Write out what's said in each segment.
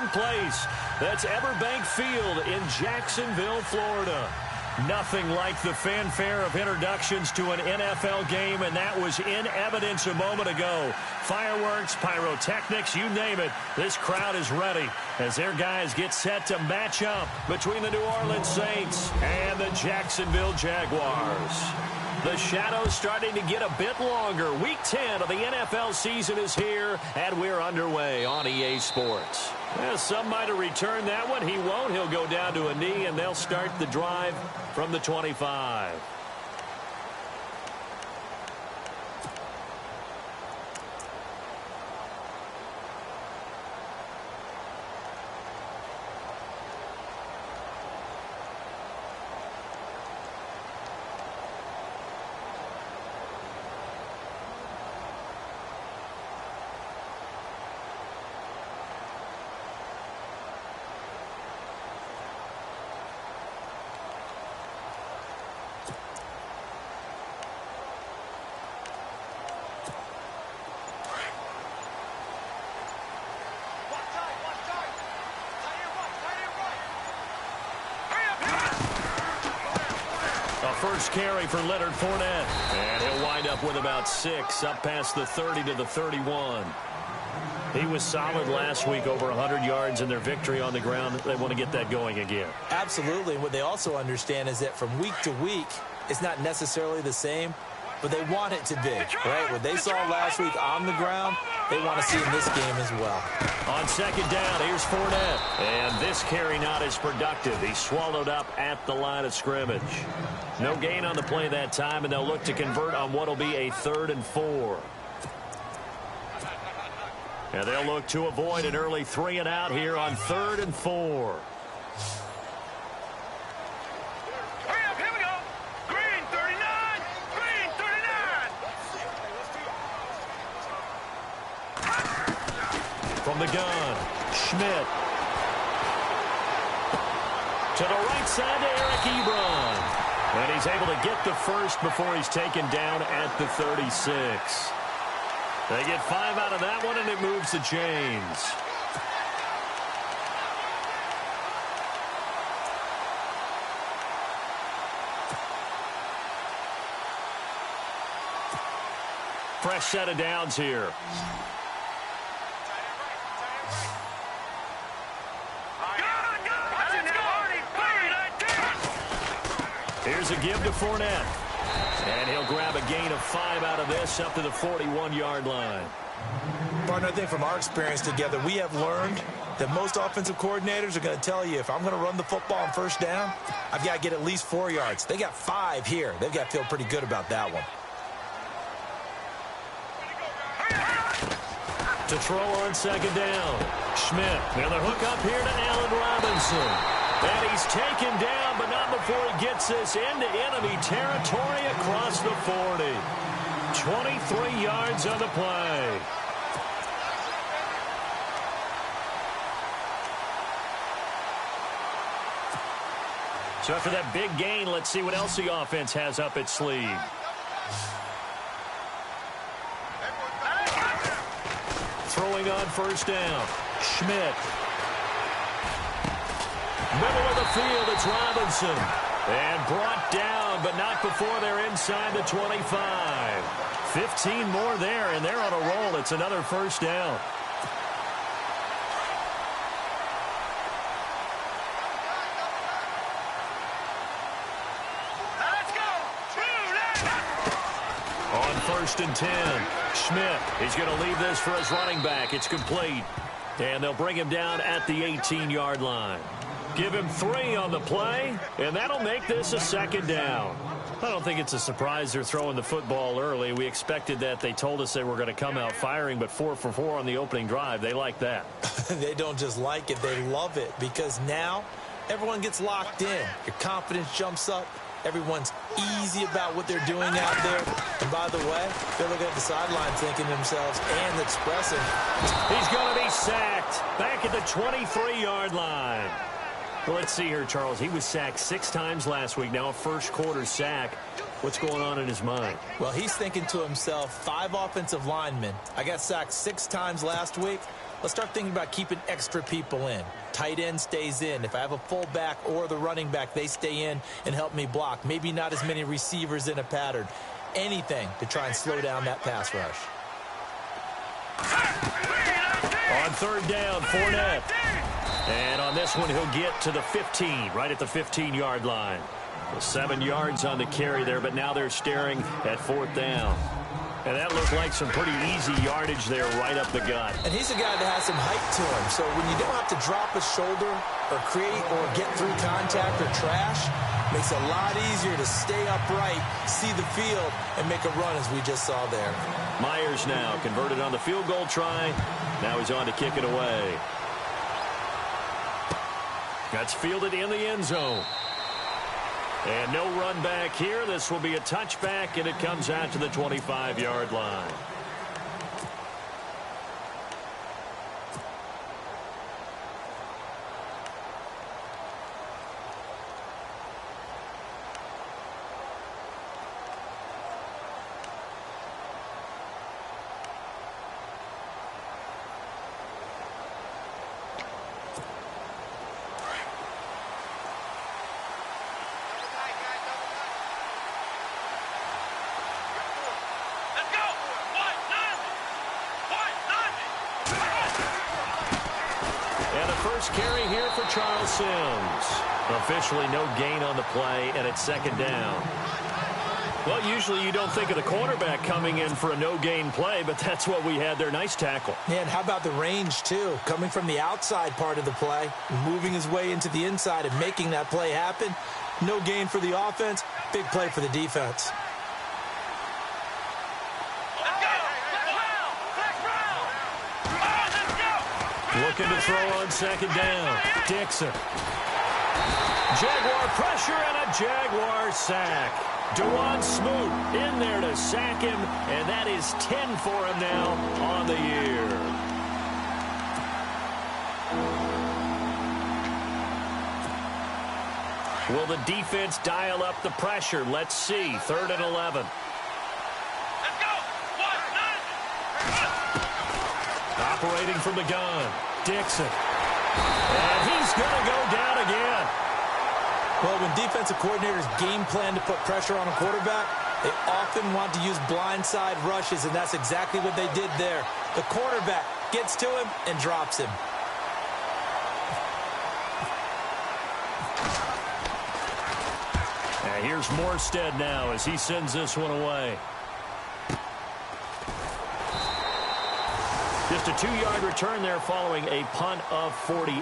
second place. That's Everbank Field in Jacksonville, Florida. Nothing like the fanfare of introductions to an NFL game, and that was in evidence a moment ago. Fireworks, pyrotechnics, you name it. This crowd is ready as their guys get set to match up between the New Orleans Saints and the Jacksonville Jaguars. The shadow's starting to get a bit longer. Week 10 of the NFL season is here, and we're underway on EA Sports. Well, some might have returned that one. He won't. He'll go down to a knee, and they'll start the drive from the 25. First carry for Leonard Fournette. And he'll wind up with about 6, up past the 30 to the 31. He was solid last week, over 100 yards in their victory on the ground. They want to get that going again. Absolutely. And what they also understand is that from week to week, it's not necessarily the same, but they want it to be, right? What they saw last week on the ground, they want to see in this game as well. On second down, here's Fournette. And this carry not as productive. He's swallowed up at the line of scrimmage. No gain on the play that time, and they'll look to convert on what will be a 3rd and 4. And they'll look to avoid an early 3 and out here on 3rd and 4. Here we go. Green 39. Green 39. From the gun, Schmidt. To the right side to Eric Ebron. And he's able to get the first before he's taken down at the 36. They get 5 out of that one, and it moves the chains. Fresh set of downs here. Here's a give to Fournette. And he'll grab a gain of 5 out of this up to the 41-yard line. Partner, I think from our experience together, we have learned that most offensive coordinators are going to tell you, if I'm going to run the football on first down, I've got to get at least 4 yards. They got 5 here. They've got to feel pretty good about that one. To throw on second down. Schmidt. And the hook up here to Allen Robinson. And he's taken down, but not before he gets this into enemy territory across the 40. 23 yards on the play. So after that big gain, let's see what else the offense has up its sleeve. Throwing on first down. Schmidt. Middle of the field, it's Robinson. And brought down, but not before they're inside the 25. 15 more there, and they're on a roll. It's another first down. On 1st and 10, Schmidt. He's going to leave this for his running back. It's complete. And they'll bring him down at the 18-yard line. Give him 3 on the play, and that'll make this a second down. I don't think it's a surprise they're throwing the football early. We expected that. They told us they were going to come out firing, but 4 for 4 on the opening drive. They like that. They don't just like it. They love it, because now everyone gets locked in. Your confidence jumps up. Everyone's easy about what they're doing out there. And by the way, they're looking at the sideline thinking to themselves and expressing. He's going to be sacked back at the 23-yard line. Well, let's see here, Charles. He was sacked 6 times last week. Now a first-quarter sack. What's going on in his mind? Well, he's thinking to himself, 5 offensive linemen. I got sacked 6 times last week. let's start thinking about keeping extra people in. Tight end stays in. If I have a fullback or the running back, they stay in and help me block. Maybe not as many receivers in a pattern. Anything to try and slow down that pass rush. On third down, Fournette. And on this one, he'll get to the 15, right at the 15-yard line. 7 yards on the carry there, but now they're staring at fourth down. And that looked like some pretty easy yardage there right up the gut. And he's a guy that has some height to him. So when you don't have to drop a shoulder or create or get through contact or trash, makes it a lot easier to stay upright, see the field, and make a run as we just saw there. Myers now converted on the field goal try. Now he's on to kick it away. That's fielded in the end zone. And no run back here. This will be a touchback, and it comes out to the 25-yard line. First carry here for Charles Sims. Officially no gain on the play, and it's second down. Well, usually you don't think of the cornerback coming in for a no-gain play, but that's what we had there. Nice tackle. Yeah, and how about the range, too? Coming from the outside part of the play, moving his way into the inside and making that play happen. No gain for the offense, big play for the defense. Looking to throw on second down. Dixon. Jaguar pressure and a Jaguar sack. Dewan Smoot in there to sack him, and that is 10 for him now on the year. Will the defense dial up the pressure? Let's see. 3rd and 11. Operating from the gun, Dixon. And he's going to go down again. Well, when defensive coordinators game plan to put pressure on a quarterback, they often want to use blindside rushes, and that's exactly what they did there. The quarterback gets to him and drops him. And here's Morstead now as he sends this one away. Just a 2-yard return there following a punt of 48.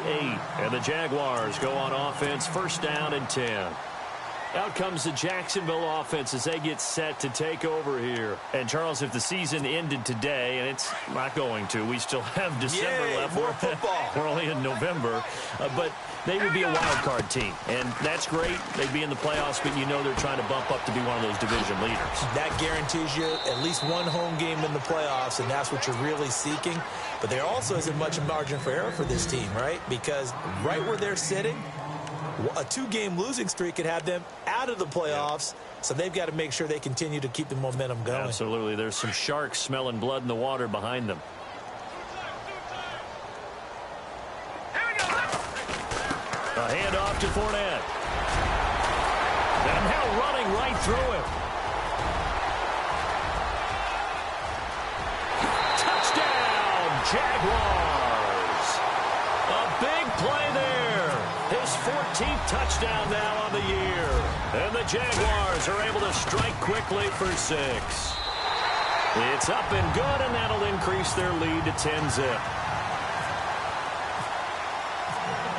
And the Jaguars go on offense, first down and 10. Out comes the Jacksonville offense as they get set to take over here. And, Charles, if the season ended today, and it's not going to, we still have December left. More football. We're only in November. But they would be a wild card team. And that's great. They'd be in the playoffs, but you know they're trying to bump up to be one of those division leaders. That guarantees you at least one home game in the playoffs, and that's what you're really seeking. But there also isn't much margin for error for this team, right? Because right where they're sitting, a 2-game losing streak could have them out of the playoffs, so they've got to make sure they continue to keep the momentum going. Absolutely. There's some sharks smelling blood in the water behind them. A handoff to Fournette. And now running right through him. Touchdown, Jaguars. A big play there. His 14th touchdown now on the year. And the Jaguars are able to strike quickly for 6. It's up and good, and that'll increase their lead to 10-zip.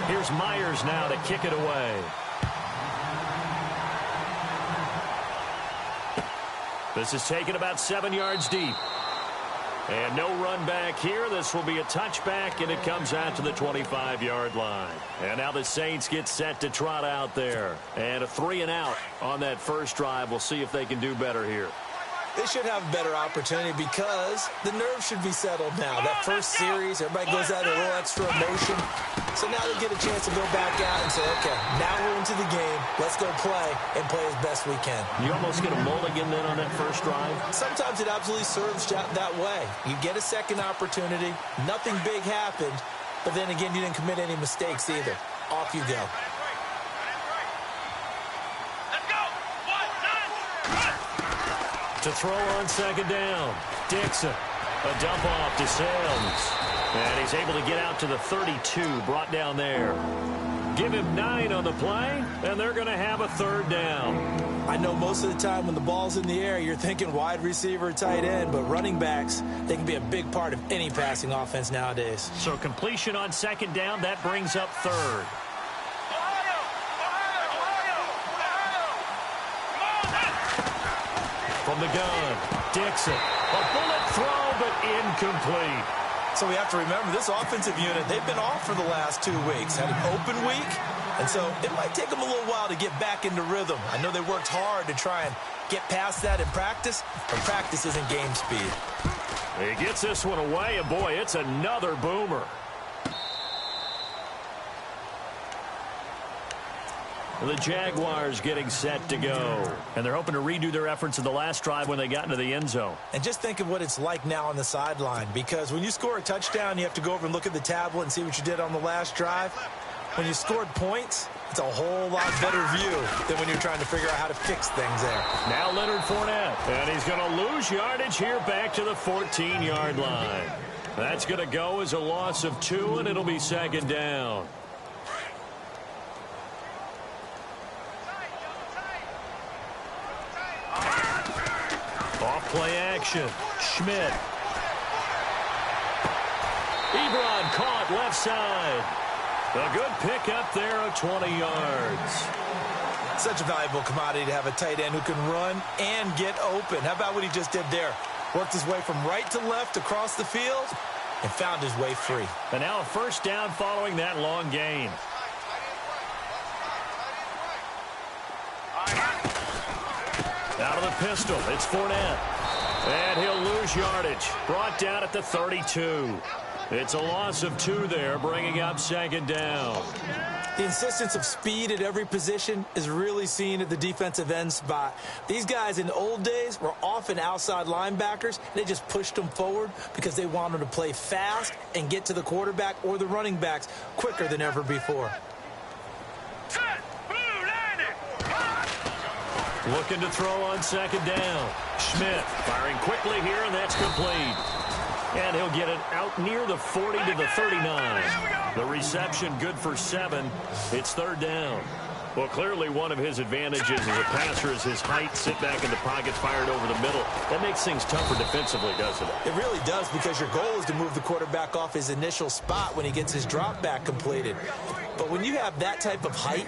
Here's Myers now to kick it away. This is taken about 7 yards deep. And no run back here. This will be a touchback, and it comes out to the 25-yard line. And now the Saints get set to trot out there. And a 3-and-out on that first drive. We'll see if they can do better here. They should have a better opportunity because the nerves should be settled now. That first series, everybody goes out a little extra emotion. So now he'll get a chance to go back out and say, okay, now we're into the game. Let's go play and play as best we can. You almost get a mulligan then on that first drive? Sometimes it absolutely serves that way. You get a second opportunity. Nothing big happened. But then again, you didn't commit any mistakes either. Off you go. Let's go. 1, 9, 1. To throw on second down, Dixon. A dump off to Sims. And he's able to get out to the 32, brought down there. Give him 9 on the play, and they're going to have a third down. I know most of the time when the ball's in the air, you're thinking wide receiver, tight end, but running backs, they can be a big part of any passing offense nowadays. So completion on second down, that brings up third. From the gun, Dixon. A bullet throw, but incomplete. So we have to remember, this offensive unit, they've been off for the last 2 weeks. Had an open week, and so it might take them a little while to get back into rhythm. I know they worked hard to try and get past that in practice, but practice isn't game speed. He gets this one away, and boy, it's another boomer. The Jaguars getting set to go. And they're hoping to redo their efforts in the last drive when they got into the end zone. And just think of what it's like now on the sideline, because when you score a touchdown, you have to go over and look at the tablet and see what you did on the last drive. When you scored points, it's a whole lot better view than when you're trying to figure out how to fix things there. Now Leonard Fournette, and he's going to lose yardage here back to the 14-yard line. That's going to go as a loss of 2, and it'll be second down. Off-play action. Schmidt. Ebron caught left side. A good pickup there of 20 yards. Such a valuable commodity to have a tight end who can run and get open. How about what he just did there? Worked his way from right to left across the field and found his way free. And now a first down following that long gain. Out of the pistol, it's Fournette. And he'll lose yardage. Brought down at the 32. It's a loss of 2 there, bringing up second down. The insistence of speed at every position is really seen at the defensive end spot. These guys in the old days were often outside linebackers. They just pushed them forward because they wanted to play fast and get to the quarterback or the running backs quicker than ever before. Looking to throw on second down. Schmidt firing quickly here, and that's complete. And he'll get it out near the 40 to the 39. The reception good for 7. It's third down. Well, clearly one of his advantages as a passer is his height. Sit back in the pocket, fired over the middle. That makes things tougher defensively, doesn't it? It really does, because your goal is to move the quarterback off his initial spot when he gets his drop back completed. But when you have that type of height,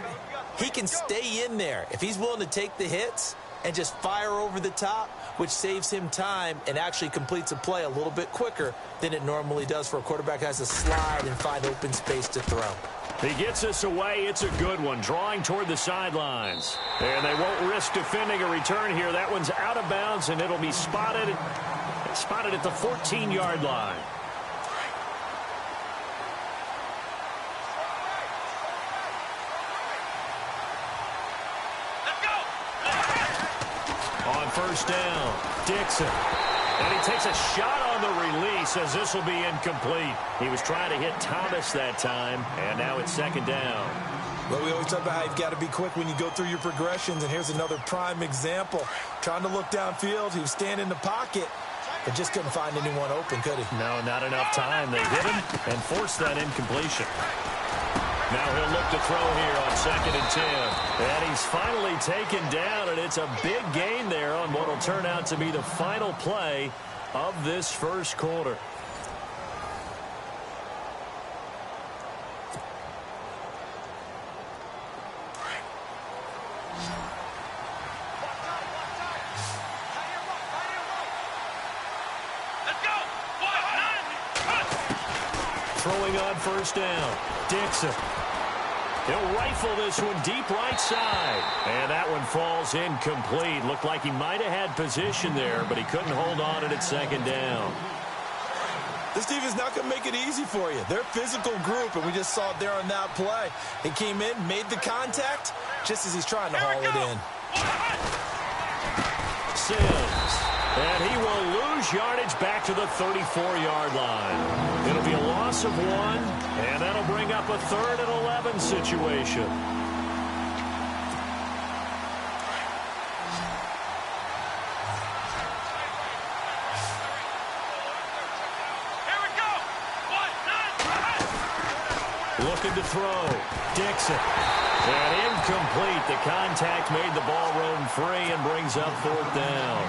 he can stay in there if he's willing to take the hits and just fire over the top, which saves him time and actually completes a play a little bit quicker than it normally does for a quarterback who has to slide and find open space to throw. He gets us away. It's a good one, drawing toward the sidelines. And they won't risk defending a return here. That one's out of bounds, and it'll be spotted at the 14-yard line. On first down, Dixon. And he takes a shot on the release as this will be incomplete. He was trying to hit Thomas that time, and now it's second down. Well, we always talk about how you've got to be quick when you go through your progressions, and here's another prime example. Trying to look downfield, he was standing in the pocket, but just couldn't find anyone open, could he? No, not enough time. They hit him and forced that incompletion. Now he'll look to throw here on 2nd and 10. And he's finally taken down, and it's a big gain there on what will turn out to be the final play of this first quarter. Throwing on first down, Dixon. He'll rifle this one deep right side. And that one falls incomplete. Looked like he might have had position there, but he couldn't hold on, and it's second down. This defense is not going to make it easy for you. They're a physical group, and we just saw it there on that play. He came in, made the contact, just as he's trying to haul it in. Sims, and he will lose yardage back to the 34-yard line. It'll be a loss of 1, and that'll bring up a 3rd and 11 situation. Looking to throw. Dixon. And incomplete. The contact made the ball roam free and brings up 4th down.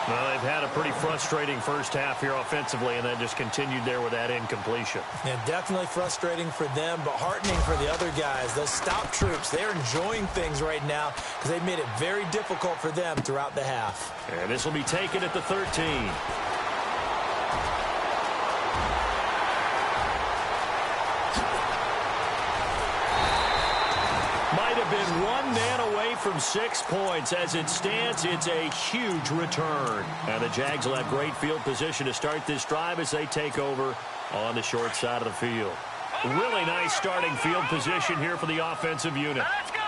Well, they've had a pretty frustrating first half here offensively, and that just continued there with that incompletion. Yeah, definitely frustrating for them, but heartening for the other guys. Those stop troops, they're enjoying things right now because they've made it very difficult for them throughout the half. And this will be taken at the 13. Might have been 1 man away from 6 points. As it stands, it's a huge return. And the Jags will have great field position to start this drive as they take over on the short side of the field. Really nice starting field position here for the offensive unit. Let's go.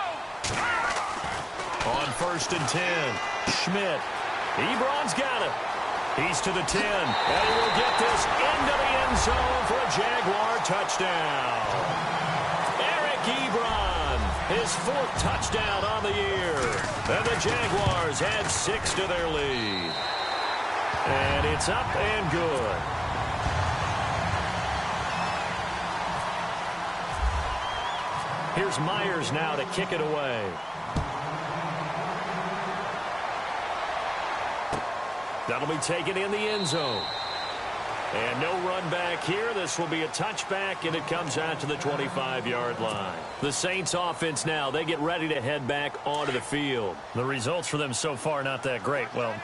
On 1st and 10, Schmidt. Ebron's got it. He's to the 10, and he will get this into the end zone for a Jaguar touchdown. Eric Ebron, his 4th touchdown on the year. And the Jaguars add 6 to their lead. And it's up and good. Here's Myers now to kick it away. That'll be taken in the end zone. And no run back here. This will be a touchback, and it comes out to the 25-yard line. The Saints offense now, they get ready to head back onto the field. The results for them so far not that great. Well,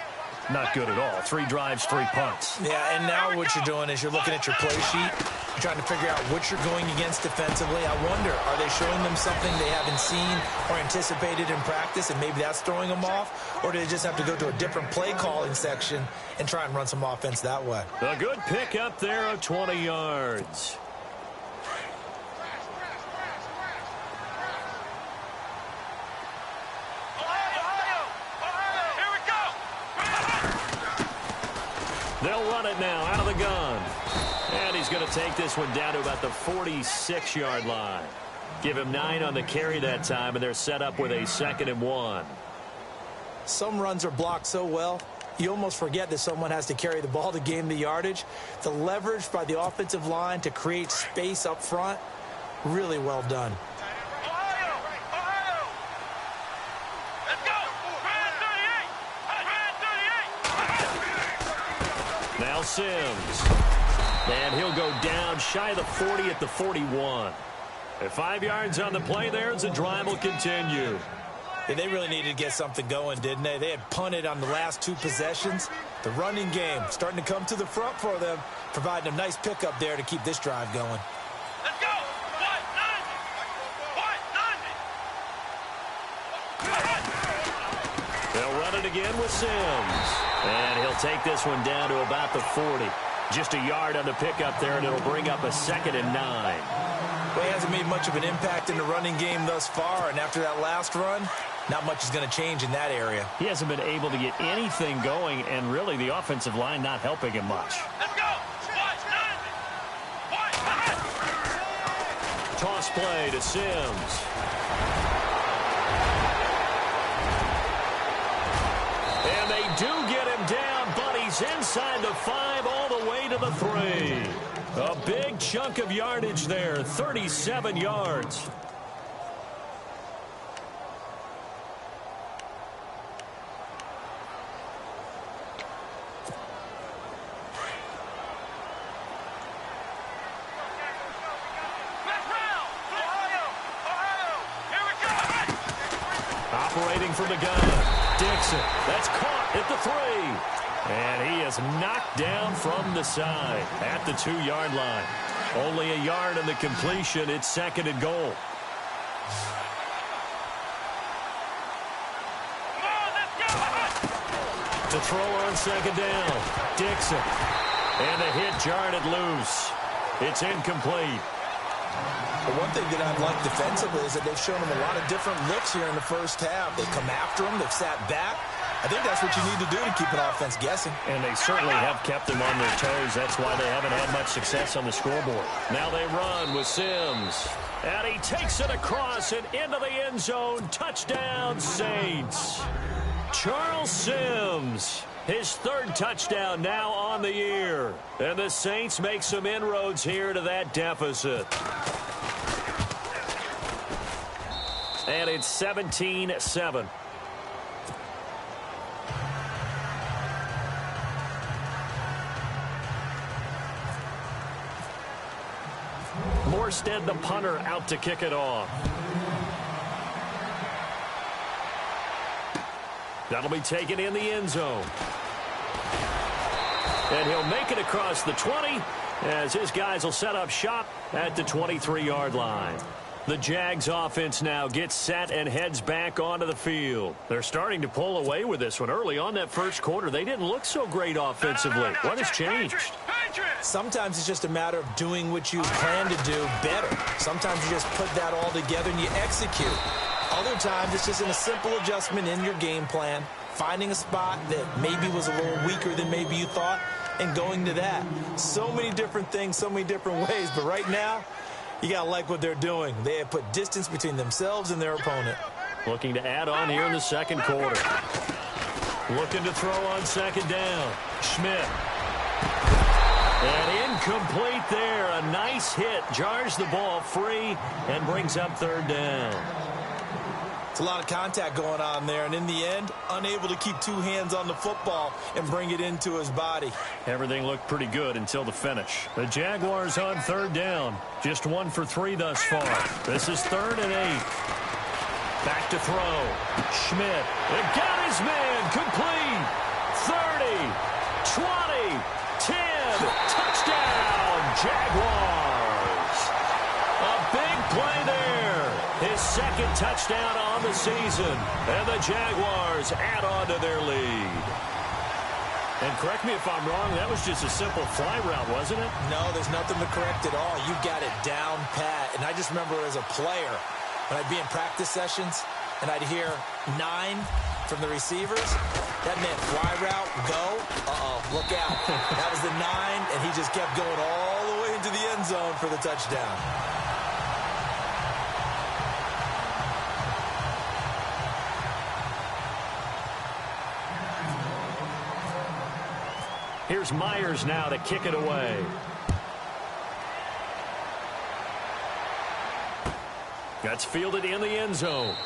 not good at all. 3 drives, 3 punts. Yeah, and now what you're doing is you're looking at your play sheet. You're trying to figure out what you're going against defensively. I wonder, are they showing them something they haven't seen or anticipated in practice, and maybe that's throwing them off? Or do they just have to go to a different play calling section and try and run some offense that way? A good pick up there of 20 yards. They'll run it now out of the gun. And he's going to take this one down to about the 46-yard line. Give him 9 on the carry that time, and they're set up with a 2nd and 1. Some runs are blocked so well, you almost forget that someone has to carry the ball to gain the yardage. The leverage by the offensive line to create space up front, really well done. Now Sims. And he'll go down shy of the 40 at the 41. At 5 yards on the play there as the drive will continue. Yeah, they really needed to get something going, didn't they? They had punted on the last 2 possessions. The running game starting to come to the front for them, providing a nice pickup there to keep this drive going. Let's go. They'll run it again with Sims. And he'll take this one down to about the 40. Just a yard on the pickup there, and it'll bring up a 2nd and 9. Well, he hasn't made much of an impact in the running game thus far, and after that last run, not much is going to change in that area. He hasn't been able to get anything going, and really the offensive line not helping him much. Let's go. Toss play to Sims. And they do get him down, but he's inside the 5 all the way to the 3. A big chunk of yardage there, 37 yards. Operating from the gun, Dixon. That's caught at the 3. And he is knocked down from the side at the 2-yard line. Only a yard on the completion. It's 2nd and goal. The throw on 2nd down. Dixon. And the hit jarred it loose. It's incomplete. The one thing that I've liked defensively is that they've shown them a lot of different looks here in the first half. They come after them. They've sat back. I think that's what you need to do to keep an offense guessing. And they certainly have kept them on their toes. That's why they haven't had much success on the scoreboard. Now they run with Sims. And he takes it across and into the end zone. Touchdown, Saints. Charles Sims, his third touchdown now on the year. And the Saints make some inroads here to that deficit. And it's 17-7. Morstead, the punter, out to kick it off. That'll be taken in the end zone. And he'll make it across the 20 as his guys will set up shop at the 23-yard line. The Jags offense now gets set and heads back onto the field. They're starting to pull away with this one. Early on that first quarter, they didn't look so great offensively. What has changed? Sometimes it's just a matter of doing what you plan to do better. Sometimes you just put that all together and you execute. Other times it's just a simple adjustment in your game plan, finding a spot that maybe was a little weaker than maybe you thought, and going to that. So many different things, so many different ways, but right now, you got to like what they're doing. They have put distance between themselves and their opponent. Looking to add on here in the second quarter. Looking to throw on second down. Schmidt. And incomplete there. A nice hit. Jars the ball free and brings up third down. It's a lot of contact going on there, and in the end, unable to keep two hands on the football and bring it into his body. Everything looked pretty good until the finish. The Jaguars on third down. Just 1 for 3 thus far. This is 3rd and 8. Back to throw. Schmidt. It got his man. Complete. 30. 20. 10. Touchdown. Jaguars. A big play there. His second touchdown on the season. And the Jaguars add on to their lead. And correct me if I'm wrong, that was just a simple fly route, wasn't it? No, there's nothing to correct at all. You got it down pat. And I just remember as a player, when I'd be in practice sessions, and I'd hear 9 from the receivers, that meant fly route, go, look out. That was the 9, and he just kept going all the way into the end zone for the touchdown. Here's Myers now to kick it away. That's fielded in the end zone.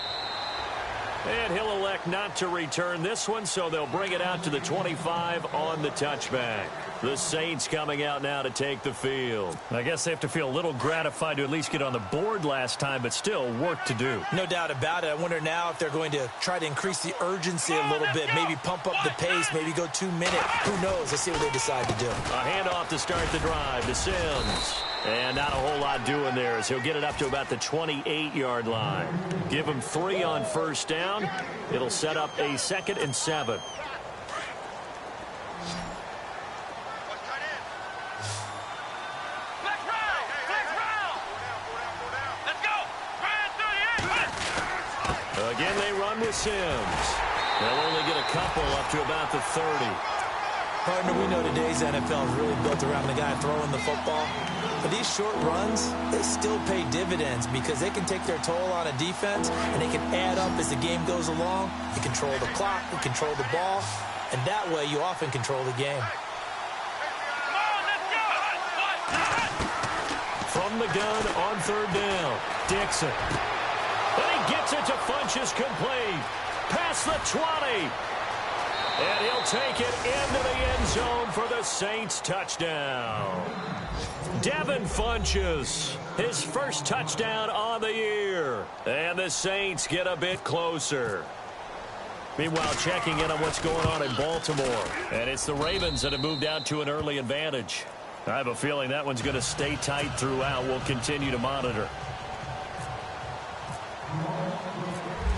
And he'll elect not to return this one, so they'll bring it out to the 25 on the touchback. The Saints coming out now to take the field. I guess they have to feel a little gratified to at least get on the board last time, but still work to do. No doubt about it. I wonder now if they're going to try to increase the urgency a little bit, maybe pump up the pace, maybe go 2 minutes. Who knows? Let's see what they decide to do. A handoff to start the drive to Sims. And not a whole lot doing there as he'll get it up to about the 28-yard line. Give him 3 on first down. It'll set up a 2nd and 7. Again, they run with Sims. They'll only get a couple up to about the 30. Partner, we know today's NFL is really built around the guy throwing the football. But these short runs, they still pay dividends because they can take their toll on a defense, and they can add up as the game goes along. You control the clock, you control the ball, and that way you often control the game. From the gun on third down, Dixon. And he gets it to Funchess complete. Past the 20. And he'll take it into the end zone for the Saints touchdown. Devin Funchess, his first touchdown on the year. And the Saints get a bit closer. Meanwhile, checking in on what's going on in Baltimore. And it's the Ravens that have moved out to an early advantage. I have a feeling that one's going to stay tight throughout. We'll continue to monitor.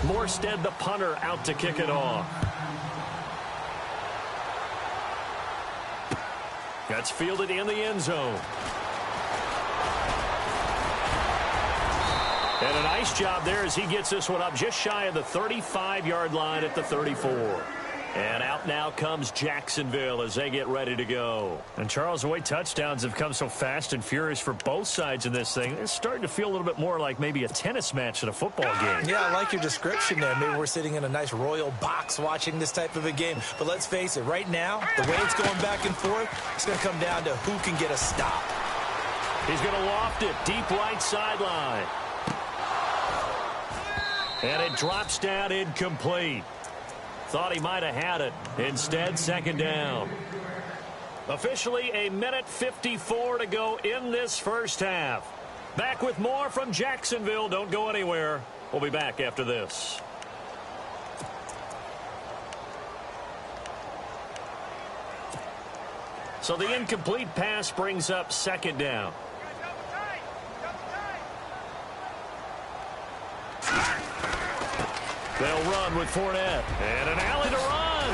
Morstead, the punter, out to kick it off. That's fielded in the end zone. And a nice job there as he gets this one up just shy of the 35-yard line at the 34. And out now comes Jacksonville as they get ready to go. And Charles, the way touchdowns have come so fast and furious for both sides in this thing, it's starting to feel a little bit more like maybe a tennis match than a football game. Yeah, I like your description there. Maybe we're sitting in a nice royal box watching this type of a game. But let's face it, right now, the way it's going back and forth, it's going to come down to who can get a stop. He's going to loft it deep right sideline. And it drops down incomplete. Thought he might have had it. Instead, second down. Officially a minute 54 to go in this first half. Back with more from Jacksonville. Don't go anywhere. We'll be back after this. So the incomplete pass brings up second down. They'll run with Fournette. And an alley to run.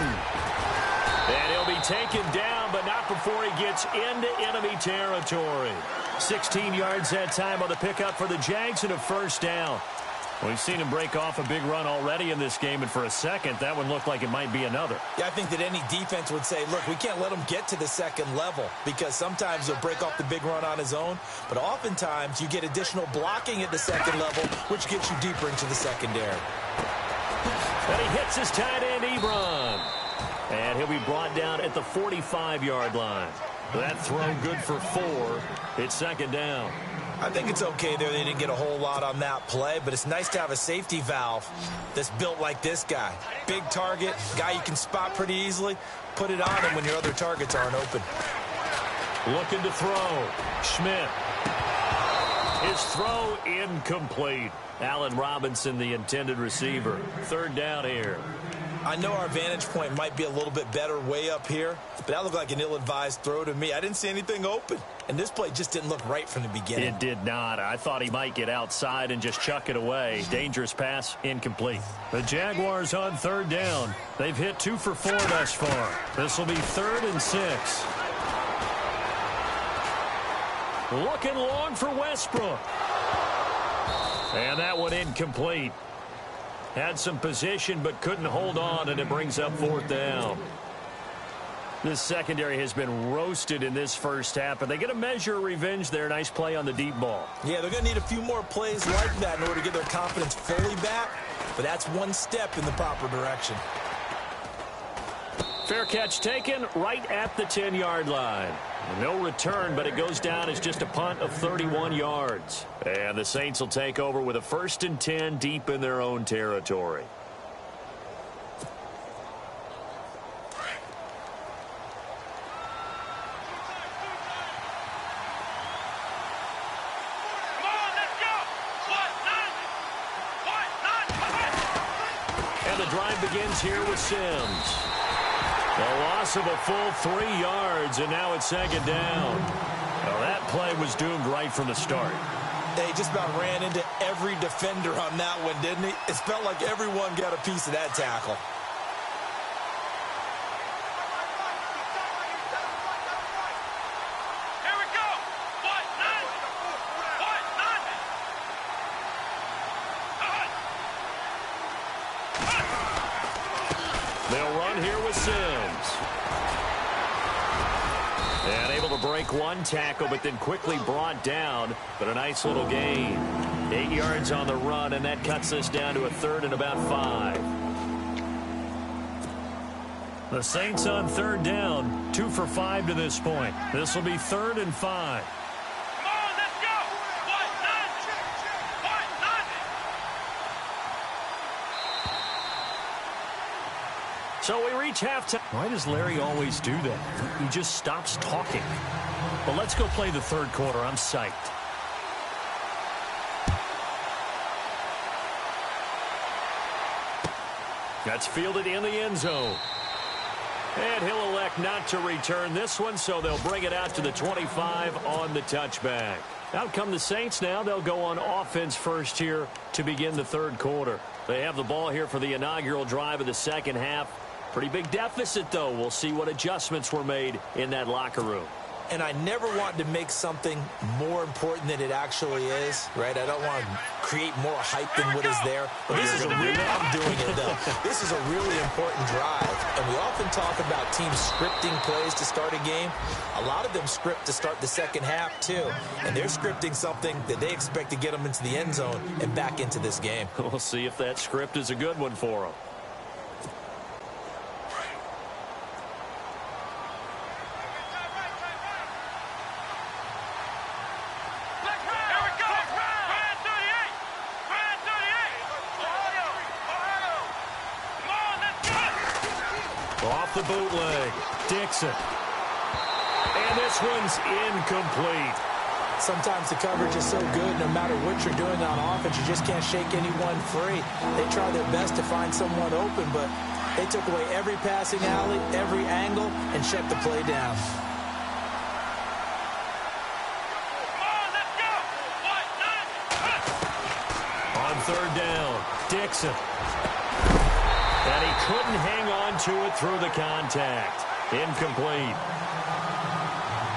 And he'll be taken down, but not before he gets into enemy territory. 16 yards that time on the pickup for the Jags and a first down. We've seen him break off a big run already in this game, and for a second, that one looked like it might be another. Yeah, I think that any defense would say, look, we can't let him get to the second level because sometimes he'll break off the big run on his own, but oftentimes you get additional blocking at the second level, which gets you deeper into the secondary. And he hits his tight end, Ebron. And he'll be brought down at the 45-yard line. That throw good for 4. It's second down. I think it's okay there. They didn't get a whole lot on that play, but it's nice to have a safety valve that's built like this guy. Big target, guy you can spot pretty easily. Put it on him when your other targets aren't open. Looking to throw. Schmidt. His throw incomplete. Allen Robinson, the intended receiver. Third down here. I know our vantage point might be a little bit better way up here, but that looked like an ill-advised throw to me. I didn't see anything open, and this play just didn't look right from the beginning. It did not. I thought he might get outside and just chuck it away. Dangerous pass, incomplete. The Jaguars on third down. They've hit 2 for 4 thus far. This will be 3rd and 6. Looking long for Westbrook. And that one incomplete. Had some position but couldn't hold on, and it brings up 4th down. This secondary has been roasted in this first half, but they get a measure of revenge there. Nice play on the deep ball. Yeah, they're going to need a few more plays like that in order to get their confidence fully back, but that's one step in the proper direction. Fair catch taken right at the 10-yard line. No return, but it goes down as just a punt of 31 yards. And the Saints will take over with a 1st and 10 deep in their own territory. And the drive begins here with Sims. The loss of a full 3 yards, and now it's second down. Well, that play was doomed right from the start. They just about ran into every defender on that one, didn't he? It felt like everyone got a piece of that tackle. Here we go. What? None. What? None. They'll run here with Sims. And able to break one tackle, but then quickly brought down. But a nice little gain. 8 yards on the run, and that cuts us down to a 3rd and about 5. The Saints on third down, 2 for 5 to this point. This will be 3rd and 5. Come on, let's go. What? None. What? None. So we reach halftime. Why does Larry always do that? He just stops talking. But let's go play the third quarter. I'm psyched. That's fielded in the end zone. And he'll elect not to return this one, so they'll bring it out to the 25 on the touchback. Out come the Saints now. They'll go on offense first here to begin the third quarter. They have the ball here for the inaugural drive of the second half. Pretty big deficit, though. We'll see what adjustments were made in that locker room. And I never want to make something more important than it actually is, right? I don't want to create more hype than what is there. But this is a really, I'm doing it though. This is a really important drive. And we often talk about teams scripting plays to start a game. A lot of them script to start the second half too. And they're scripting something that they expect to get them into the end zone and back into this game. We'll see if that script is a good one for them. Off the bootleg, Dixon. And this one's incomplete. Sometimes the coverage is so good, no matter what you're doing on offense, you just can't shake anyone free. They try their best to find someone open, but they took away every passing alley, every angle, and shut the play down. On third down, Dixon. And he couldn't hang on to it through the contact. Incomplete.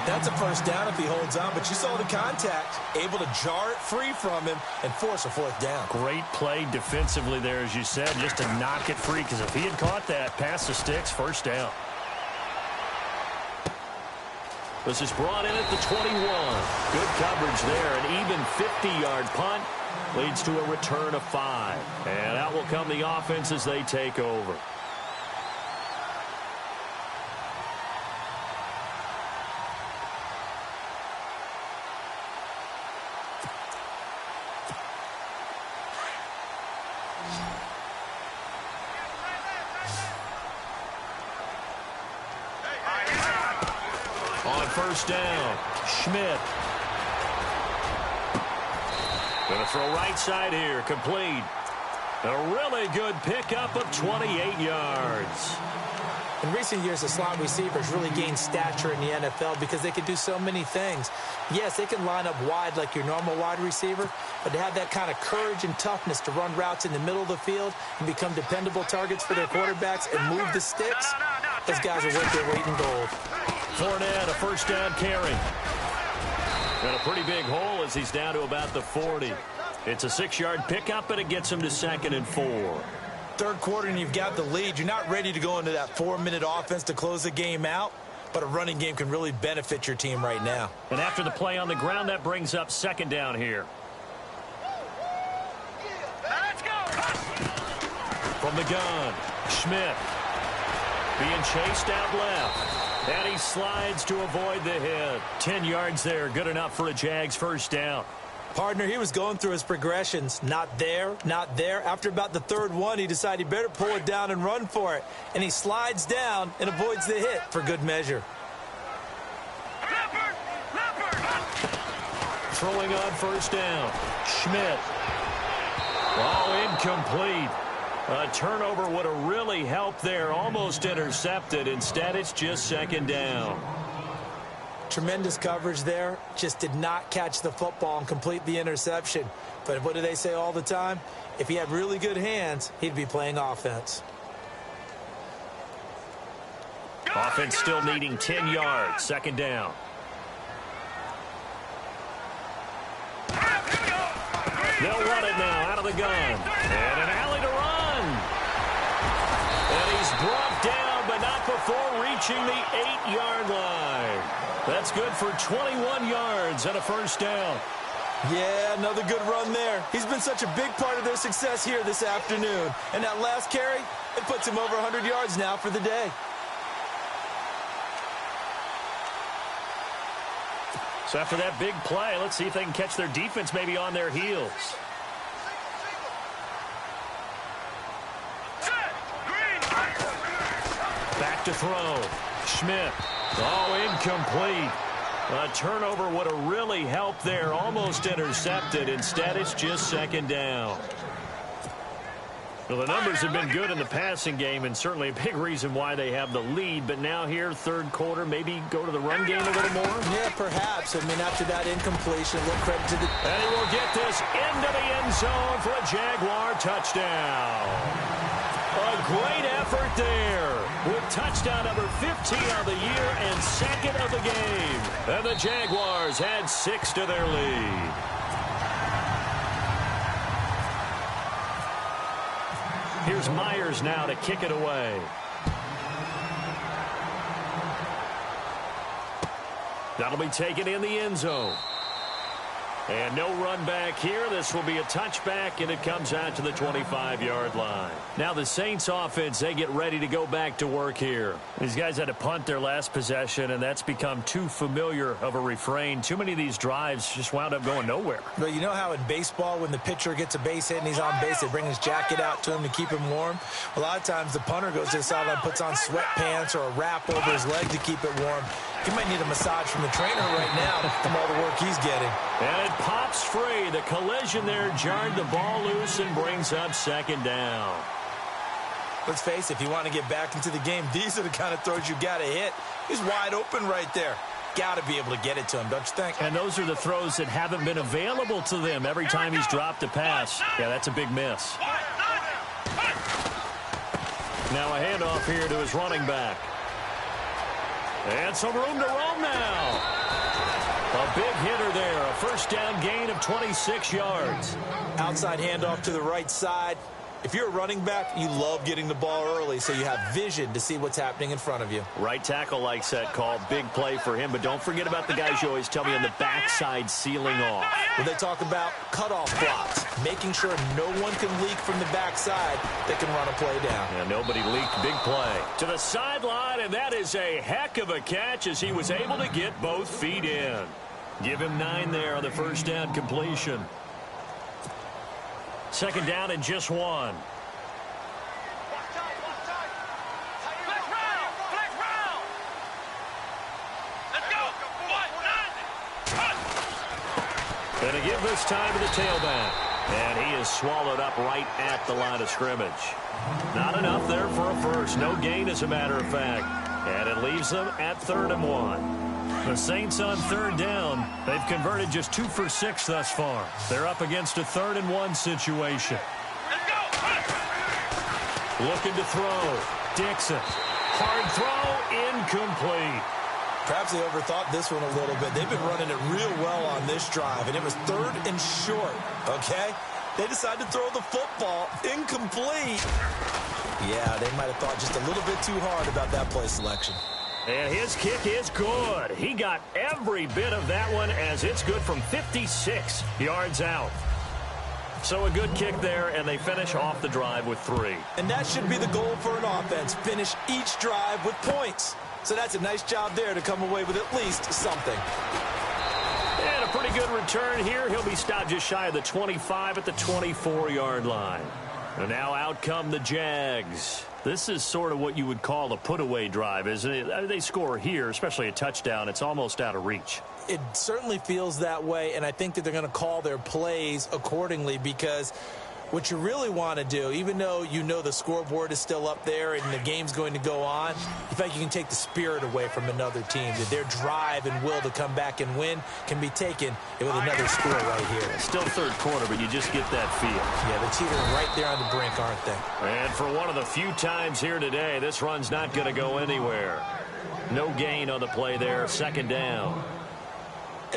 That's a first down if he holds on, but you saw the contact, able to jar it free from him and force a fourth down. Great play defensively there, as you said, just to knock it free, because if he had caught that, past the sticks, first down. This is brought in at the 21. Good coverage there, an even 50-yard punt. Leads to a return of 5. And out will come the offense as they take over. On first down, Schmidt. Going to throw right side here, complete. A really good pickup of 28 yards. In recent years, the slot receivers really gained stature in the NFL because they can do so many things. Yes, they can line up wide like your normal wide receiver, but to have that kind of courage and toughness to run routes in the middle of the field and become dependable targets for their quarterbacks and move the sticks, those guys are worth their weight in gold. Fournette, a first down carry. And a pretty big hole as he's down to about the 40. It's a 6-yard pickup, and it gets him to 2nd and 4. Third quarter, and you've got the lead. You're not ready to go into that 4-minute offense to close the game out, but a running game can really benefit your team right now. And after the play on the ground, that brings up 2nd down here. Let's go. From the gun, Schmidt being chased out left. And he slides to avoid the hit. 10 yards there, good enough for a Jags first down. Partner, he was going through his progressions. Not there, not there. After about the third one, he decided he better pull it down and run for it. And he slides down and avoids the hit for good measure. Throwing on first down, Schmidt. Oh, incomplete. A turnover would have really helped there. Almost intercepted. Instead, it's just 2nd down. Tremendous coverage there. Just did not catch the football and complete the interception. But what do they say all the time? If he had really good hands, he'd be playing offense. Offense still needing 10 yards. 2nd down. They'll run it now out of the gun. And an alley to run. And he's brought down, but not before reaching the 8-yard line. That's good for 21 yards and a first down. Yeah, another good run there. He's been such a big part of their success here this afternoon. And that last carry, it puts him over 100 yards now for the day. So after that big play, let's see if they can catch their defense maybe on their heels. Back to throw. Schmidt. Oh, incomplete. A turnover would have really helped there. Almost intercepted. Instead, it's just 2nd down. Well, the numbers have been good in the passing game, and certainly a big reason why they have the lead. But now here, third quarter, maybe go to the run game a little more? Yeah, perhaps. I mean, after that incompletion, a little credit to the... And he will get this into the end zone for a Jaguar touchdown. A great effort there with touchdown number 15 on the year and second of the game. And the Jaguars add 6 to their lead. Here's Myers now to kick it away. That'll be taken in the end zone. And no run back here. This will be a touchback, and it comes out to the 25-yard line. Now the Saints offense, they get ready to go back to work here. These guys had to punt their last possession, and that's become too familiar of a refrain. Too many of these drives just wound up going nowhere. But you know how in baseball, when the pitcher gets a base hit and he's on base, they bring his jacket out to him to keep him warm? A lot of times the punter goes to the sideline, puts on sweatpants or a wrap over his leg to keep it warm. He might need a massage from the trainer right now from all the work he's getting. And it pops free. The collision there jarred the ball loose and brings up second down. Let's face it, if you want to get back into the game, these are the kind of throws you got to hit. He's wide open right there. Got to be able to get it to him, don't you think? And those are the throws that haven't been available to them every time he's dropped a pass. Yeah, that's a big miss. Now a handoff here to his running back. And some room to roam now. A big hitter there. A first down gain of 26 yards. Outside handoff to the right side. If you're a running back, you love getting the ball early so you have vision to see what's happening in front of you. Right tackle likes that call. Big play for him. But don't forget about the guys you always tell me on the backside sealing off. When they talk about cutoff blocks, making sure no one can leak from the backside that can run a play down. Yeah, nobody leaked. Big play. To the sideline, and that is a heck of a catch as he was able to get both feet in. Give him 9 there on the first down completion. Second down and just 1. Flex round! Flex round! Let's go! Going to give this time to the tailback. And he is swallowed up right at the line of scrimmage. Not enough there for a first. No gain, as a matter of fact. And it leaves them at 3rd and 1. The Saints on 3rd down. They've converted just 2 for 6 thus far. They're up against a 3rd and 1 situation. Looking to throw. Dixon. Hard throw. Incomplete. Perhaps they overthought this one a little bit. They've been running it real well on this drive, and it was 3rd and short, okay? They decided to throw the football. Incomplete. Yeah, they might have thought just a little bit too hard about that play selection. And his kick is good. He got every bit of that one as it's good from 56 yards out. So a good kick there, and they finish off the drive with 3. And that should be the goal for an offense. Finish each drive with points. So that's a nice job there to come away with at least something. And a pretty good return here. He'll be stopped just shy of the 25 at the 24-yard line. And now out come the Jags. This is sort of what you would call a put-away drive, isn't it? They score here, especially a touchdown. It's almost out of reach. It certainly feels that way, and I think that they're going to call their plays accordingly because what you really want to do, even though you know the scoreboard is still up there and the game's going to go on, you think you can take the spirit away from another team. That their drive and will to come back and win can be taken with another score right here. Still 3rd quarter, but you just get that feel. Yeah, they're teetering right there on the brink, aren't they? And for one of the few times here today, this run's not going to go anywhere. No gain on the play there, 2nd down.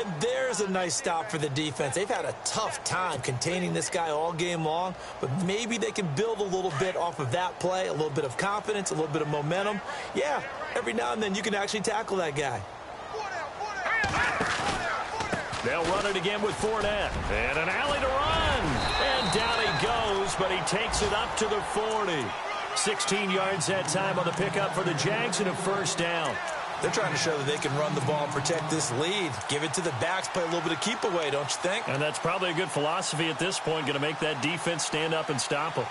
And there's a nice stop for the defense. They've had a tough time containing this guy all game long, but maybe they can build a little bit off of that play, a little bit of confidence, a little bit of momentum. Yeah, every now and then you can actually tackle that guy. They'll run it again with Fournette. And an alley to run. And down he goes, but he takes it up to the 40. 16 yards that time on the pickup for the Jags and a first down. They're trying to show that they can run the ball and protect this lead. Give it to the backs, play a little bit of keep away, don't you think? And that's probably a good philosophy at this point, going to make that defense stand up and stop them.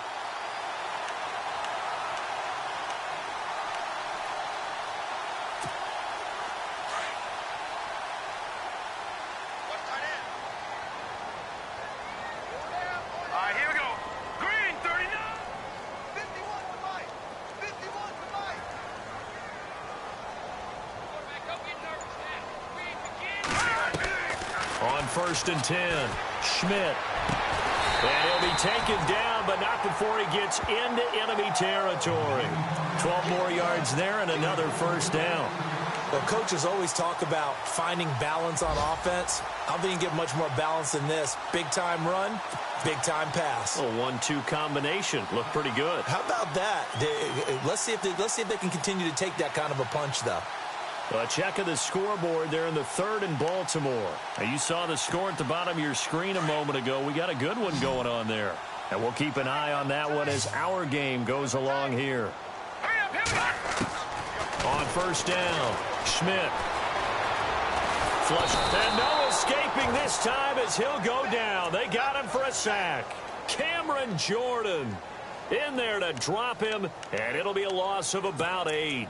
On 1st and 10, Schmidt. And he'll be taken down, but not before he gets into enemy territory. 12 more yards there and another first down. Well, coaches always talk about finding balance on offense. I don't think you can get much more balance than this. Big-time run, big-time pass. A 1-2 combination. Looked pretty good. How about that? Let's see if they can continue to take that kind of a punch, though. A check of the scoreboard there in the third in Baltimore. Now, you saw the score at the bottom of your screen a moment ago. We got a good one going on there. And we'll keep an eye on that one as our game goes along here. On first down, Schmidt. Flush. And no escaping this time as he'll go down. They got him for a sack. Cameron Jordan in there to drop him, and it'll be a loss of about 8.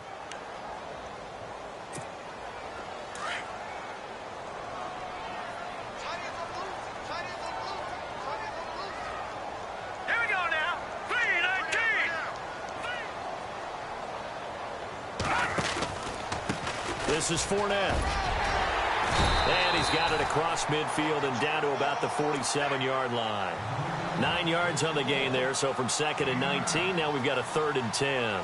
This is Fournette. And he's got it across midfield and down to about the 47-yard line. 9 yards on the gain there, so from 2nd and 19, now we've got a 3rd and 10.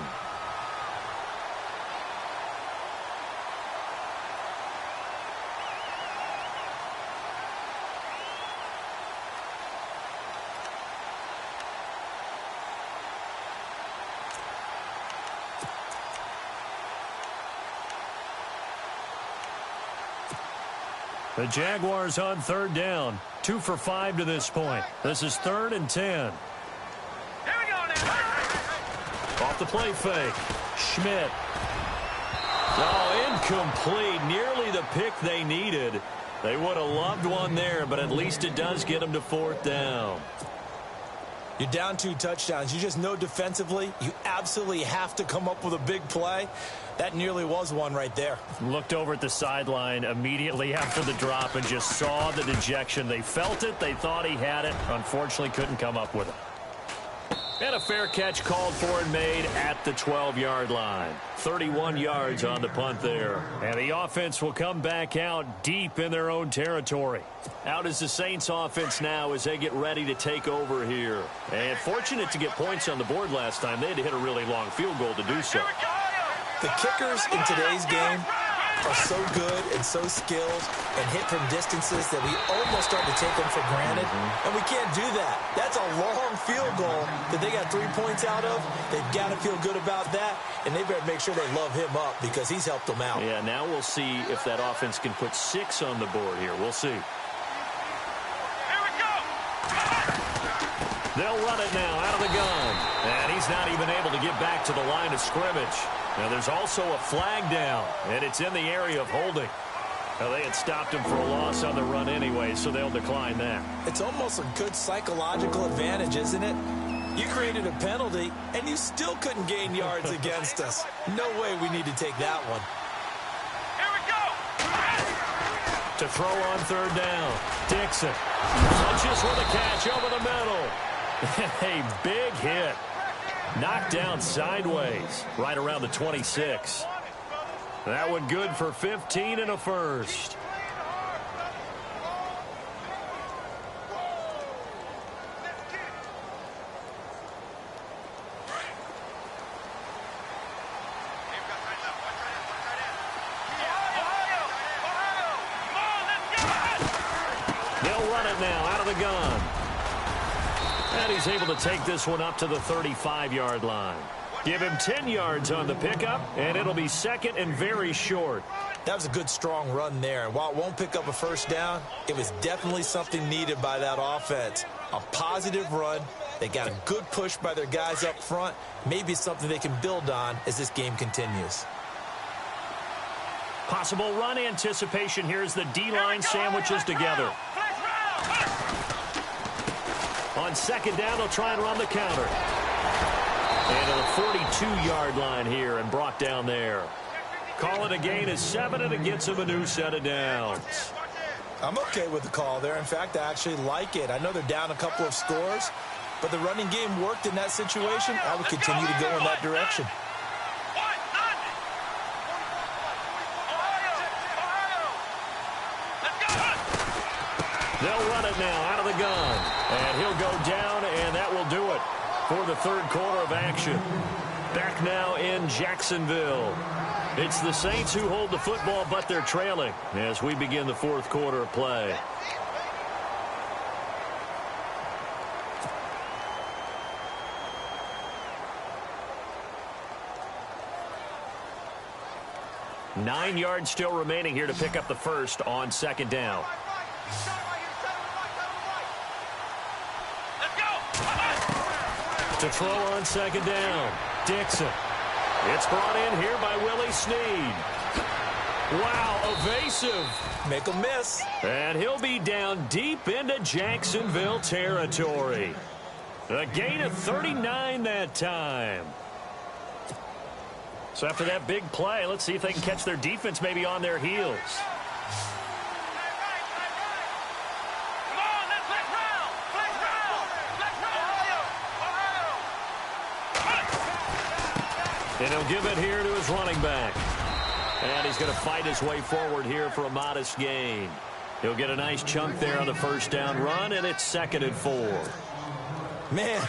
The Jaguars on 3rd down. 2 for 5 to this point. This is 3rd and 10. Here we go now. Off the play fake. Schmidt. Oh, incomplete. Nearly the pick they needed. They would have loved one there, but at least it does get them to 4th down. You're down 2 touchdowns. You just know defensively you absolutely have to come up with a big play. That nearly was one right there. Looked over at the sideline immediately after the drop and just saw the dejection. They felt it. They thought he had it. Unfortunately, couldn't come up with it. And a fair catch called for and made at the 12-yard line. 31 yards on the punt there. And the offense will come back out deep in their own territory. Out is the Saints offense now as they get ready to take over here. And fortunate to get points on the board last time. They had to hit a really long field goal to do so. The kickers in today's game are so good and so skilled and hit from distances that we almost start to take them for granted. And we can't do that. That's a long field goal that they got 3 points out of. They've got to feel good about that, and they better make sure they love him up because he's helped them out. Yeah, now we'll see if that offense can put 6 on the board here. We'll see. Here we go. They'll run it now out of the gun. And he's not even able to get back to the line of scrimmage. Now, there's also a flag down, and it's in the area of holding. Now, they had stopped him for a loss on the run anyway, so they'll decline that. It's almost a good psychological advantage, isn't it? You created a penalty, and you still couldn't gain yards against us. No way we need to take that one. Here we go. To throw on 3rd down, Dixon punches with a catch over the middle. A big hit. Knocked down sideways, right around the 26. That one good for 15 and a first. They'll run it now out of the gun. And he's able to take this one up to the 35-yard line. Give him 10 yards on the pickup, and it'll be 2nd and very short. That was a good, strong run there. And while it won't pick up a first down, it was definitely something needed by that offense. A positive run. They got a good push by their guys up front. Maybe something they can build on as this game continues. Possible run anticipation here as the D-line sandwiches together. On 2nd down, they'll try and run the counter. And to the 42-yard line here and brought down there. Call it a gain of 7, and it gets him a new set of downs. I'm okay with the call there. In fact, I actually like it. I know they're down a couple of scores, but the running game worked in that situation. I would continue to go in that direction. They'll run it now out of the gun. And he'll go down, and that will do it for the third quarter of action. Back now in Jacksonville. It's the Saints who hold the football, but they're trailing as we begin the fourth quarter of play. Nine yards still remaining here to pick up the first on second down. To throw on second down, Dixon. It's brought in here by Willie Snead. Wow, evasive. Make a miss. And he'll be down deep into Jacksonville territory. A gain of 39 that time. So after that big play, let's see if they can catch their defense maybe on their heels. And he'll give it here to his running back. And he's going to fight his way forward here for a modest gain. He'll get a nice chunk there on the first down run, and it's 2nd and 4. Man,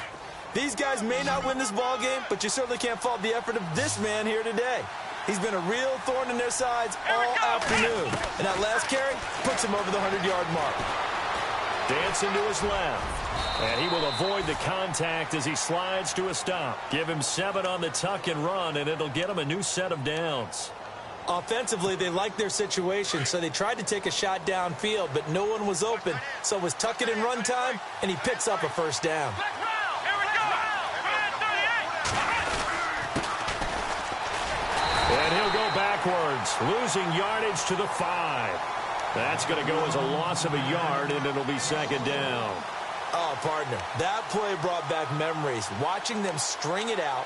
these guys may not win this ball game, but you certainly can't fault the effort of this man here today. He's been a real thorn in their sides all afternoon. And that last carry puts him over the 100-yard mark. Dancing to his left. And he will avoid the contact as he slides to a stop. Give him 7 on the tuck and run, and it'll get him a new set of downs. Offensively, they liked their situation, so they tried to take a shot downfield, but no one was open. So it was tuck it and run time, and he picks up a first down. And he'll go backwards, losing yardage to the 5. That's going to go as a loss of a yard, and it'll be 2nd down. Oh, partner, that play brought back memories. Watching them string it out,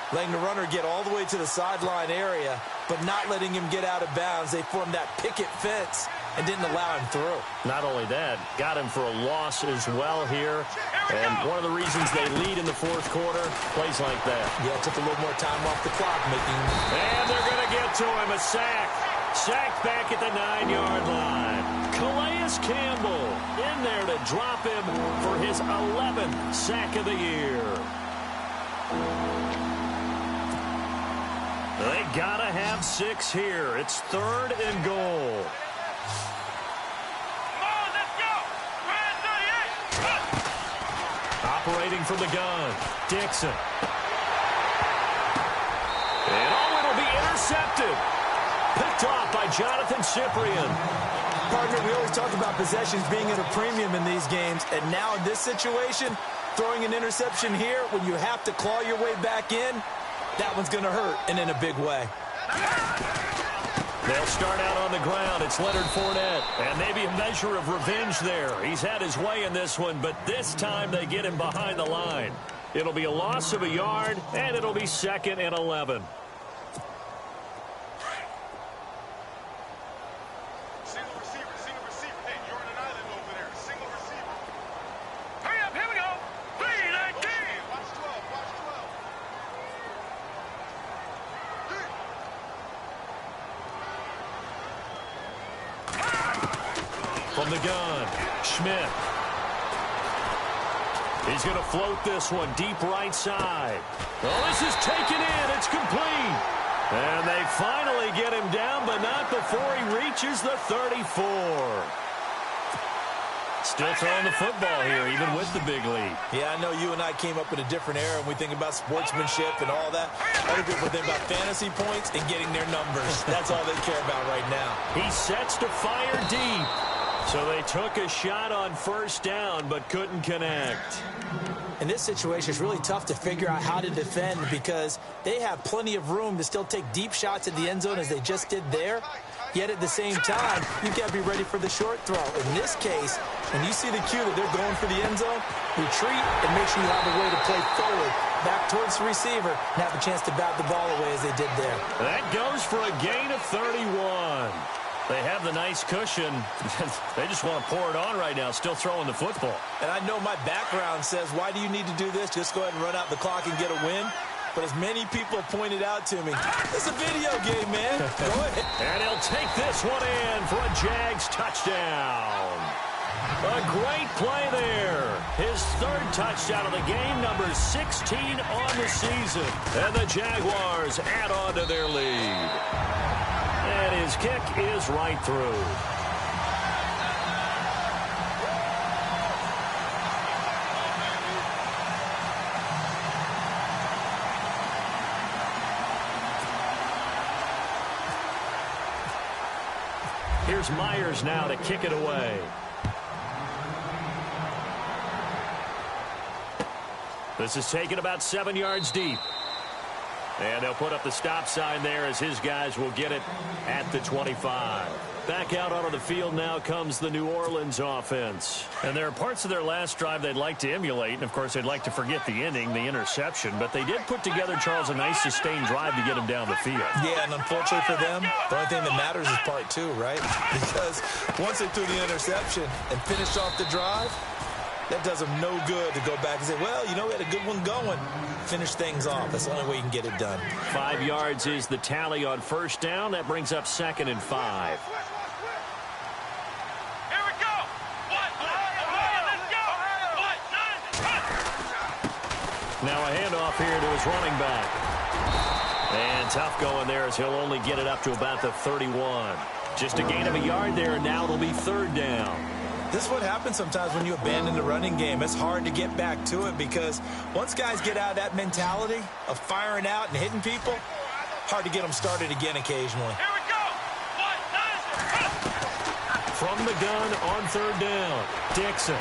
letting the runner get all the way to the sideline area, but not letting him get out of bounds. They formed that picket fence and didn't allow him through. Not only that, got him for a loss as well here. And one of the reasons they lead in the fourth quarter, plays like that. Yeah, took a little more time off the clock. And they're going to get to him, a sack. Sacked back at the 9-yard line. Calais Campbell in there to drop him for his 11th sack of the year. They got to have 6 here. It's 3rd and goal. Operating from the gun, Dixon. And it'll be intercepted. Picked off by Jonathan Cyprien. Partner, we always talk about possessions being at a premium in these games, and now in this situation, throwing an interception here when you have to claw your way back in, that one's going to hurt, and in a big way. They'll start out on the ground. It's Leonard Fournette, and maybe a measure of revenge there. He's had his way in this one, but this time they get him behind the line. It'll be a loss of a yard, and it'll be 2nd and 11. From the gun, Schmidt. He's going to float this one deep right side. Well, this is taken in. It's complete. And they finally get him down, but not before he reaches the 34. Still throwing the football here, even with the big lead. Yeah, I know you and I came up in a different era, and we think about sportsmanship and all that. Other people think about fantasy points and getting their numbers. That's all they care about right now. He sets to fire deep. So they took a shot on first down, but couldn't connect. In this situation, it's really tough to figure out how to defend because they have plenty of room to still take deep shots at the end zone as they just did there. Yet at the same time, you've got to be ready for the short throw. In this case, when you see the cue that they're going for the end zone, retreat and make sure you have a way to play forward, back towards the receiver, and have a chance to bat the ball away as they did there. That goes for a gain of 31. They have the nice cushion. They just want to pour it on right now, still throwing the football. And I know my background says, why do you need to do this? Just go ahead and run out the clock and get a win. But as many people pointed out to me, it's a video game, man. Go ahead. And he'll take this one in for a Jags touchdown. A great play there. His third touchdown of the game, number 16 on the season. And the Jaguars add on to their lead. And his kick is right through. Here's Myers now to kick it away. This is taken about 7 yards deep. And they'll put up the stop sign there as his guys will get it at the 25. Back out onto the field now comes the New Orleans offense. And there are parts of their last drive they'd like to emulate. And, of course, they'd like to forget the ending, the interception. But they did put together, Charles, a nice sustained drive to get him down the field. Yeah, and unfortunately for them, the only thing that matters is part two, right? Because once they threw the interception and finished off the drive, that does them no good to go back and say, well, you know, we had a good one going. Finish things off. That's the only way you can get it done. 5 yards is the tally on first down. That brings up 2nd and 5. Here we go. Let's go. Now a handoff here to his running back. And tough going there as he'll only get it up to about the 31. Just a gain of a yard there, and now it'll be 3rd down. This is what happens sometimes when you abandon the running game. It's hard to get back to it because once guys get out of that mentality of firing out and hitting people, hard to get them started again occasionally. Here we go. From the gun on 3rd down, Dixon.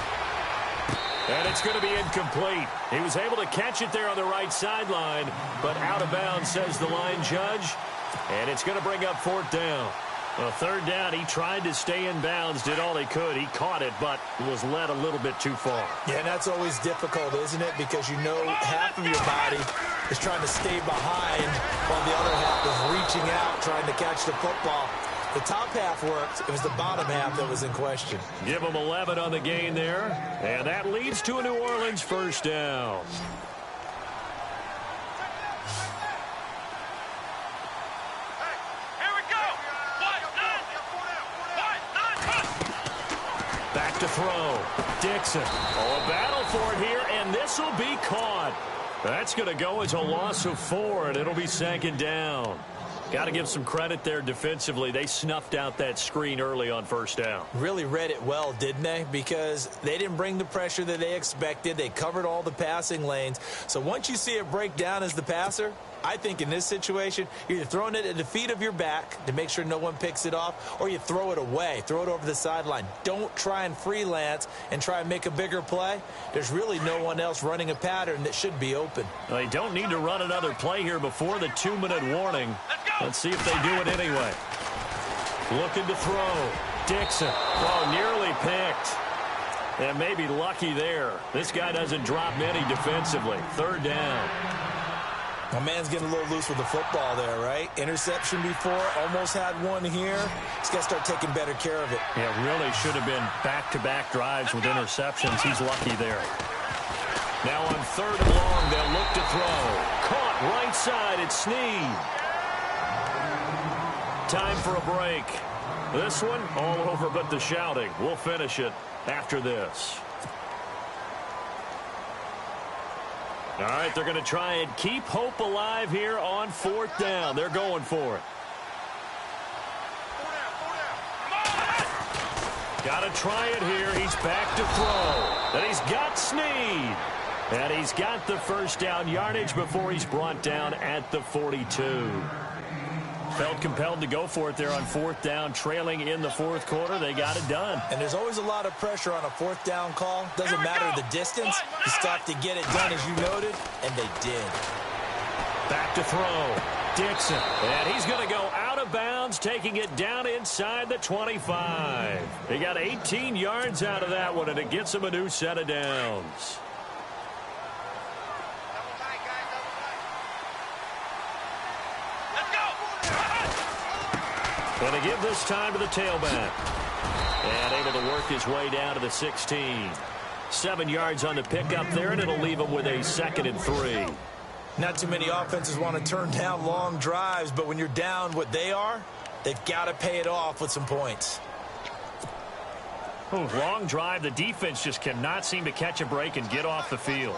And it's going to be incomplete. He was able to catch it there on the right sideline, but out of bounds, says the line judge. And it's going to bring up 4th down. Well, 3rd down, he tried to stay in bounds, did all he could. He caught it, but was led a little bit too far. Yeah, and that's always difficult, isn't it? Because you know half of your body is trying to stay behind while the other half is reaching out, trying to catch the football. The top half worked. It was the bottom half that was in question. Give him 11 on the gain there, and that leads to a New Orleans 1st down. Back to throw. Dixon. Oh, a battle for it here, and this will be caught. That's going to go as a loss of 4, and it'll be 2nd down. Got to give some credit there defensively. They snuffed out that screen early on 1st down. Really read it well, didn't they? Because they didn't bring the pressure that they expected. They covered all the passing lanes. So once you see it break down as the passer, I think in this situation, you're either throwing it at the feet of your back to make sure no one picks it off, or you throw it away, throw it over the sideline. Don't try and freelance and try and make a bigger play. There's really no one else running a pattern that should be open. They don't need to run another play here before the 2-minute warning. Let's see if they do it anyway. Looking to throw. Dixon. Oh, nearly picked. And maybe lucky there. This guy doesn't drop many defensively. 3rd down. My man's getting a little loose with the football there, right? Interception before, almost had one here. He's got to start taking better care of it. Yeah, really should have been back-to-back drives with interceptions. He's lucky there. Now on 3rd and long, they'll look to throw. Caught right side, it's Snead. Time for a break. This one, all over but the shouting. We'll finish it after this. All right, they're going to try and keep hope alive here on 4th down. They're going for it. Got to try it here. He's back to throw. And he's got Snead. And he's got the 1st down yardage before he's brought down at the 42. Felt compelled to go for it there on 4th down, trailing in the 4th quarter. They got it done. And there's always a lot of pressure on a 4th down call. Doesn't matter the distance. You still have to get it done, as you noted, and they did. Back to throw. Dixon. And he's going to go out of bounds, taking it down inside the 25. He got 18 yards out of that one, and it gets him a new set of downs. Going to give this time to the tailback. And able to work his way down to the 16. 7 yards on the pickup there, and it'll leave him with a 2nd and 3. Not too many offenses want to turn down long drives, but when you're down what they are, they've got to pay it off with some points. Ooh, long drive. The defense just cannot seem to catch a break and get off the field.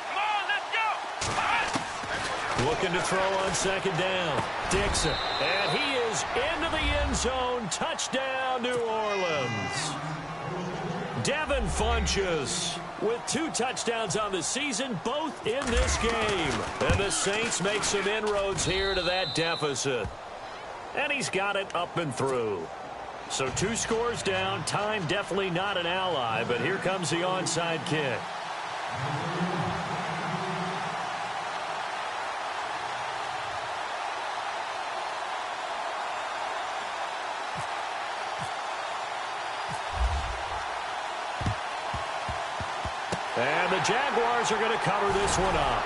Come on, let's go. Looking to throw on second down. Dixon. And he is into the end zone. Touchdown, New Orleans. Devin Funchess with 2 touchdowns on the season, both in this game. And the Saints make some inroads here to that deficit. And he's got it up and through. So 2 scores down. Time definitely not an ally, but here comes the onside kick. And the Jaguars are going to cover this one up.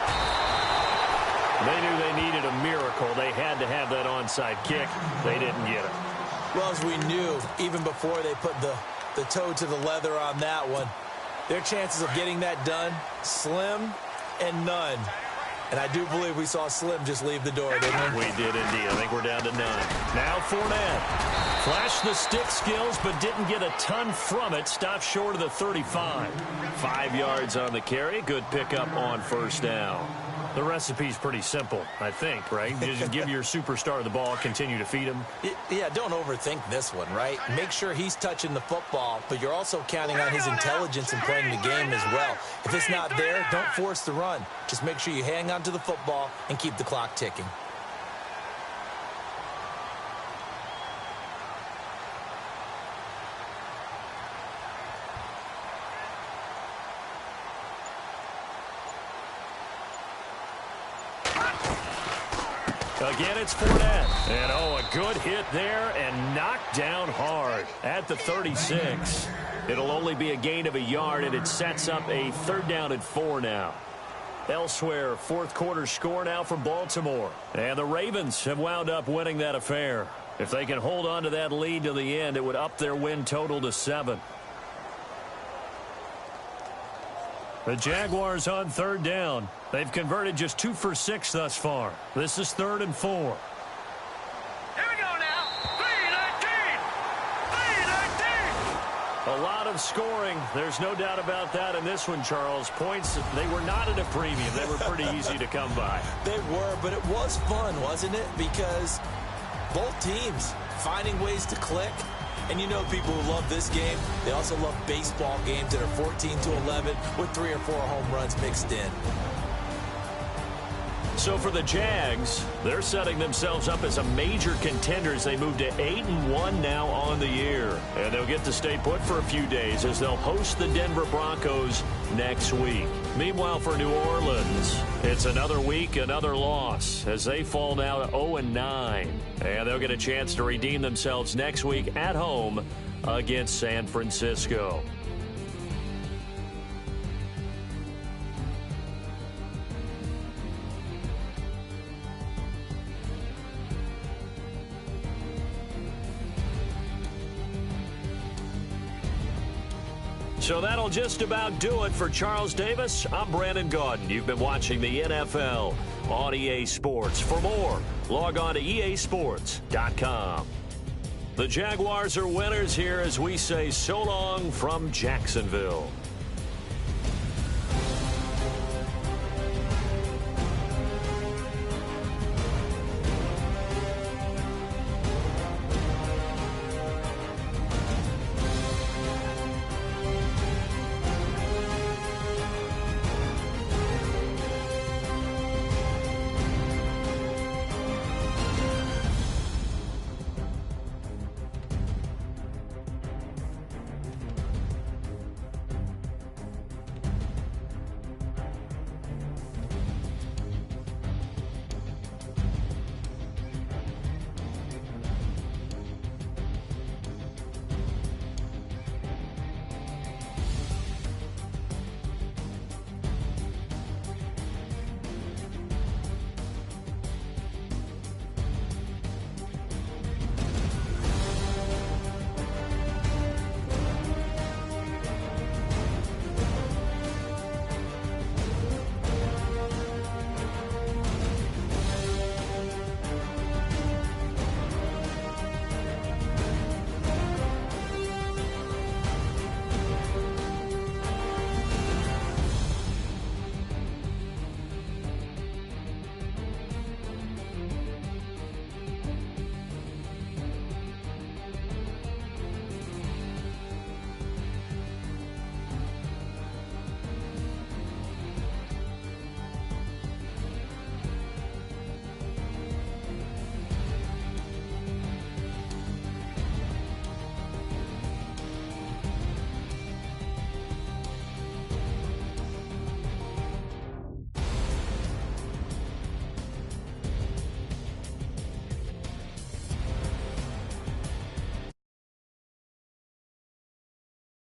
They knew they needed a miracle. They had to have that onside kick. They didn't get it. Well, as we knew, even before they put the toe to the leather on that one, their chances of getting that done, slim and none. And I do believe we saw Slim just leave the door, didn't we? We did indeed. I think we're down to none. Now Fournette. Flashed the stick skills, but didn't get a ton from it. Stopped short of the 35. 5 yards on the carry. Good pickup on first down. The recipe's pretty simple, I think, right? You just give your superstar the ball, continue to feed him. Yeah, don't overthink this one, right? Make sure he's touching the football, but you're also counting on his intelligence in playing the game as well. If it's not there, don't force the run. Just make sure you hang on to the football and keep the clock ticking. Again, it's Fournette. And, oh, a good hit there and knocked down hard at the 36. It'll only be a gain of a yard, and it sets up a 3rd down and 4 now. Elsewhere, 4th quarter score now from Baltimore. And the Ravens have wound up winning that affair. If they can hold on to that lead to the end, it would up their win total to 7. The Jaguars on 3rd down. They've converted just 2 for 6 thus far. This is 3rd and 4. Here we go now. 3-19. 3-19. A lot of scoring. There's no doubt about that in this one, Charles. Points, they were not at a premium. They were pretty easy to come by. They were, but it was fun, wasn't it? Because both teams finding ways to click. And you know people who love this game, they also love baseball games that are 14-11 with 3 or 4 home runs mixed in. So for the Jags, they're setting themselves up as a major contender as they move to 8-1 now on the year. And they'll get to stay put for a few days as they'll host the Denver Broncos next week. Meanwhile, for New Orleans, it's another week, another loss as they fall now to 0-9. And they'll get a chance to redeem themselves next week at home against San Francisco. So that'll just about do it for Charles Davis. I'm Brandon Gaudin. You've been watching the NFL on EA Sports. For more, log on to easports.com. The Jaguars are winners here as we say so long from Jacksonville.